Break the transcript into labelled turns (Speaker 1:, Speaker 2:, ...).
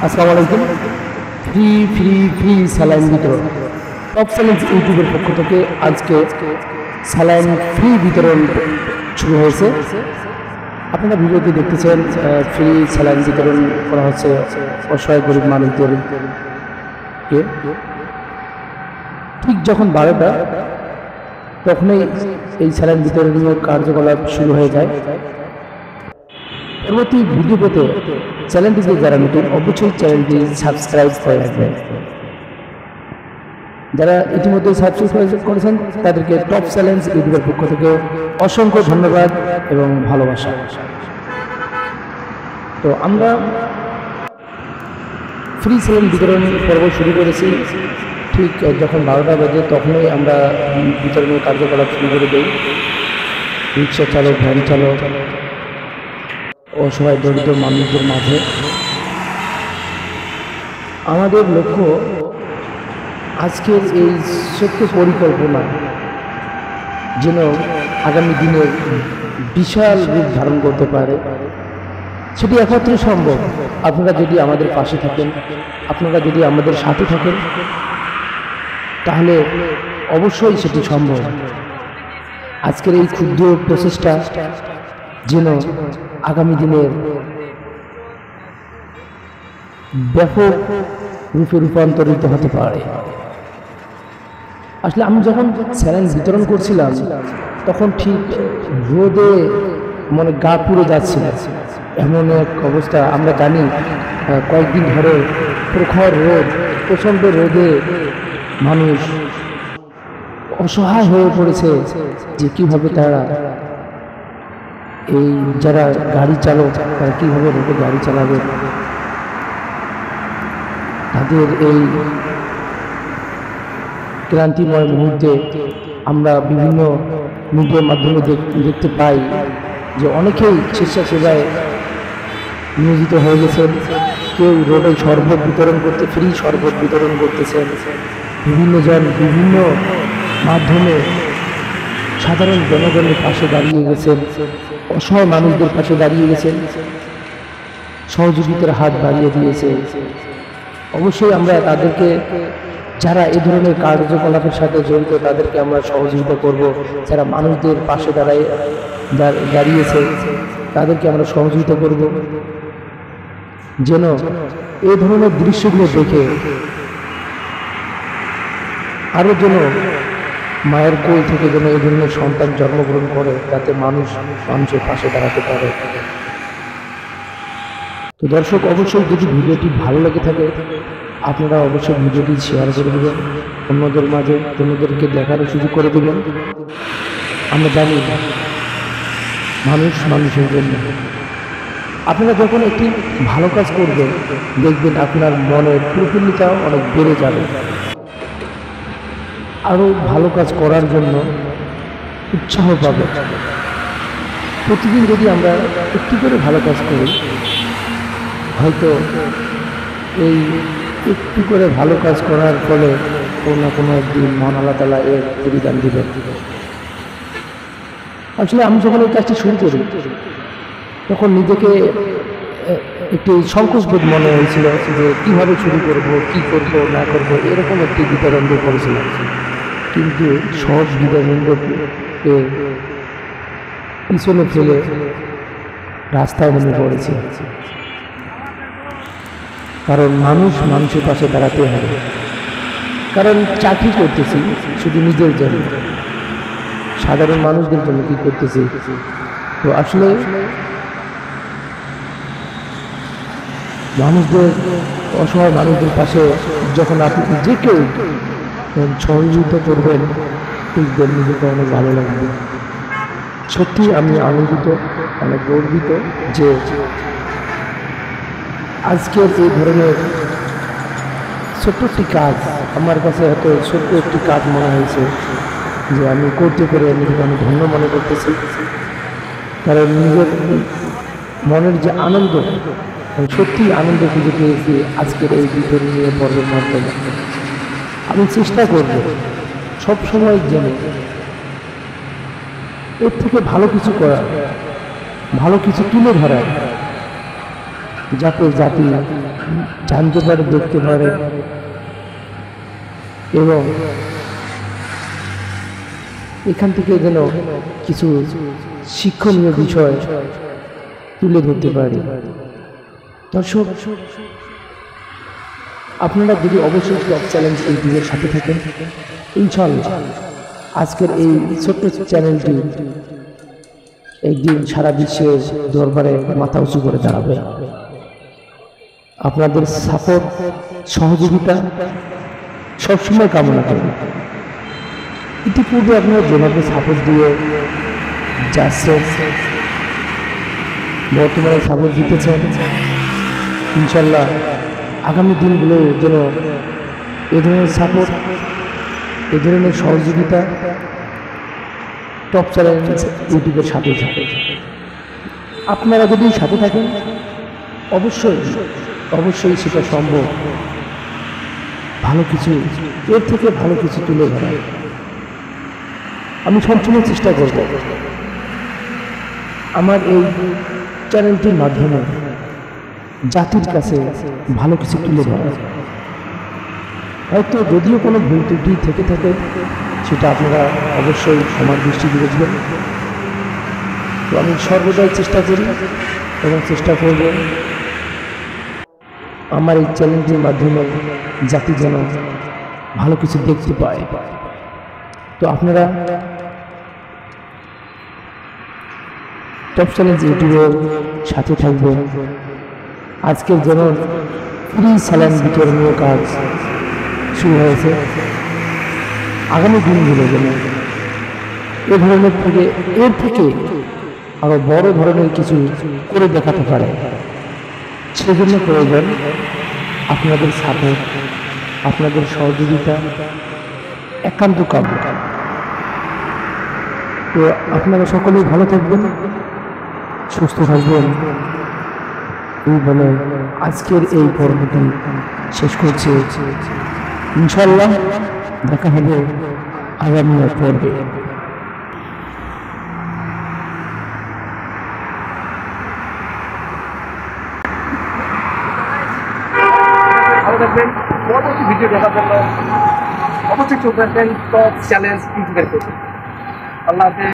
Speaker 1: আসসালামু আলাইকুম। Free free free saline বিতরণ টপ চ্যালেঞ্জ ইউটিউবের পক্ষ থেকে আজকে স্যালাইন ফ্রি বিতরণ শুরু হয়েছে। আপনারা ভিডিওতে দেখতেছেন ফ্রি স্যালাইন বিতরণ করা হচ্ছে অসহায় গরিব মানুষদেরকে। ঠিক যখন 12টা তখনই এই স্যালাইন বিতরণীয় কার্যকলাপ শুরু হয়ে যায়। পরবর্তী ভিডিও পেতে চ্যানেলটিতে যারা নতুন অবশ্যই চ্যানেলটি সাবস্ক্রাইব করে রাখবেন। যারা ইতিমধ্যে সাবস্ক্রাইব করেছেন তাদেরকে টপ চ্যালেঞ্জ ইউটিউবের পক্ষ থেকে অসংখ্য ধন্যবাদ এবং ভালোবাসা। তো আমরা ফ্রি স্যালাইন বিতরণ পর্ব শুরু করেছি। ঠিক যখন 12টা বাজে তখনই আমরা বিতরণের কার্যকলাপ শুরু করে দিই। রিক্সা চালক, ভ্যান চালক, অসহায় দরিদ্র মানুষদের মাঝে। আমাদের লক্ষ্য আজকের এই ছোট্ট পরিকল্পনা যেন আগামী দিনে বিশাল রূপ ধারণ করতে পারে, সেটি একমাত্র সম্ভব আপনারা যদি আমাদের পাশে থাকেন, আপনারা যদি আমাদের সাথে থাকেন, তাহলে অবশ্যই সেটি সম্ভব। আজকের এই ক্ষুদ্র প্রচেষ্টা যেন আগামী দিনের ব্যাপক রূপে রূপান্তরিত হতে পারে। আসলে আমি যখন স্যালাইন বিতরণ করছিলাম তখন ঠিক রোদে গা পুড়ে যাচ্ছিল, এমন এক অবস্থা। আমরা জানি কয়েকদিন ধরে প্রখর রোদ, প্রচণ্ড রোদে মানুষ অসহায় হয়ে পড়েছে যে কীভাবে তারা এই যারা গাড়ি চালক তারা কীভাবে রোডে গাড়ি চালাবে। তাদের এই ক্রান্তিময় মুহূর্তে আমরা বিভিন্ন মিডিয়ার মাধ্যমে দেখতে পাই যে অনেকেই স্বেচ্ছাসেবায় নিয়োজিত হয়ে গেছেন। কেউ রোডে শরবত বিতরণ করতে, ফ্রি শরবত বিতরণ করতেছেন। বিভিন্ন জন বিভিন্ন মাধ্যমে সাধারণ জনগণের পাশে দাঁড়িয়ে গেছেন, অসহায় মানুষদের পাশে দাঁড়িয়ে গেছেন, সহযোগিতার হাত বাড়িয়ে দিয়েছে। অবশ্যই আমরা তাদেরকে, যারা এই ধরনের কার্যকলাপের সাথে জড়িত, তাদেরকে আমরা সহযোগিতা করব। যারা মানুষদের পাশে দাঁড়িয়েছে তাদেরকে আমরা সহযোগিতা করব, যেন এই ধরনের দৃশ্যগুলো দেখে আরও যেন মায়ের কোল থেকে যেন এই ধরনের সন্তান জন্মগ্রহণ করে, যাতে মানুষের পাশে দাঁড়াতে পারে। তো দর্শক, অবশ্যই যদি ভিডিওটি ভালো লেগে থাকে আপনারা অবশ্যই ভিডিওটি শেয়ার করে দেবেন অন্যদের মাঝে, অন্যদেরকে দেখারও সুযোগ করে দেবেন। আমরা জানি মানুষের জন্য। আপনারা যখন একটি ভালো কাজ করবেন দেখবেন আপনার মনের প্রফুল্লতাও অনেক বেড়ে যাবে। আরও ভালো কাজ করার জন্য উৎসাহ পাবে। প্রতিদিন যদি আমরা একটু করে ভালো কাজ করি, হয়তো এই একটু করে ভালো কাজ করার ফলে কোনো না কোনো একদিন মহান আল্লাহ তাআলা এর প্রতিদান দিবেন। আসলে আমি যখন এই কাজটি শুরু করি তখন নিজেকে একটি সংকোচবোধ মনে হয়েছিল যে কীভাবে শুরু করব, কি করব না করব, এরকম একটি দ্বিধাদ্বন্দ্ব করেছিলাম। কিন্তু সহজ দ্বিধাদ্বন্দ্বকে পিছনে ফেলে রাস্তায় নেমে পড়েছি। কারণ মানুষের পাশে দাঁড়াতে হবে। কারণ চাকরি করতেছি শুধু নিজের জন্য, সাধারণ মানুষদের জন্য কি করতেছি। তো আসলে অসহায় মানুষদের পাশে যখন আপনি যে কেউ সহযোগিতা করবেন, দেখবেন নিজেকে অনেক ভালো লাগবে। সত্যি আমি আনন্দিত, অনেক গর্বিত যে আজকের এই ধরনের ছোট্ট একটি কাজ আমার কাছে এত ছোট্ট একটি কাজ মনে হয়েছে যে আমি করতে পেরে নিজেকে আমি ধন্য মনে করতেছি। কারণ নিজের মনের যে আনন্দ, সত্যি আনন্দ খুঁজে পেয়েছি আজকের এই বিতরণীয় পর্বের মাধ্যমে। আমি চেষ্টা করব সবসময় যেন এর থেকে ভালো কিছু করার, ভালো কিছু তুলে ধরার, যাতে জাতি জানতে পারে, দেখতে পারে এবং এখান থেকে যেন কিছু শিক্ষণীয় বিষয় তুলে ধরতে পারি। দর্শক, আপনারা যদি অবশ্যই টপ চ্যালেঞ্জ এই ভিডিওর সাথে থাকেন, ইনশাআল্লাহ আজকের এই ছোট্ট চ্যানেলটি একদিন সারা বিশ্বের দরবারে মাথা উঁচু করে দাঁড়াবে। আপনাদের সাপোর্ট, সহযোগিতা সবসময় কামনা করি। ইতিপূর্বে আপনারা যেভাবে সাপোর্ট দিয়ে যাচ্ছেন, বর্তমানে সাপোর্ট দিতেছেন, ইনশাল্লাহ আগামী দিনগুলো যেন এ ধরনের সাপোর্ট, এ ধরনের সহযোগিতা টপ চ্যালেঞ্জ ইউটিউবের সাথে থাকে। আপনারা যদি সাথে থাকেন, অবশ্যই অবশ্যই সেটা সম্ভব। ভালো কিছু, এর থেকে ভালো কিছু তুলে ধরা আমি সবসময় চেষ্টা করব আমার এই চ্যানেলটির মাধ্যমে জাতির কাছে ভালো কিছু তুলে ধরা। হয়তো যদিও কোনো ভুল ত্রুটি থেকে থাকে, সেটা আপনারা অবশ্যই আমার দৃষ্টিতে দেখবেন। তো আমি সর্বদাই চেষ্টা করি এবং চেষ্টা করব আমার এই চ্যানেলটির মাধ্যমে জাতি যেন ভালো কিছু দেখতে পায়। তো আপনারা টপ চ্যালেঞ্জ ইউটিউবের সাথে থাকবেন। আজকের যেমন ফ্রি স্যালাইন বিতরণীয় কাজ শুরু হয়েছে, আগামী দিনগুলো যেন এ ধরনের থেকে, এর থেকে আরো বড় ধরনের কিছু করে দেখাতে পারে। সেজন্য প্রয়োজন আপনাদের সাপোর্ট, আপনাদের সহযোগিতা একান্ত কাম্য। তো আপনারা সকলেই ভালো থাকবেন, সুস্থ থাকবেন এই বলে আজকের এই পর্বটি শেষ করছি। ইনশাআল্লাহ দেখা হবে আগামী পর্বে।
Speaker 2: ভালো থাকবেন। পরবর্তী ভিডিও দেখার জন্য অবশ্যই চোখ রাখবেন টপ চ্যালেঞ্জ ইউটিউবের। আল্লাহ হাফেজ।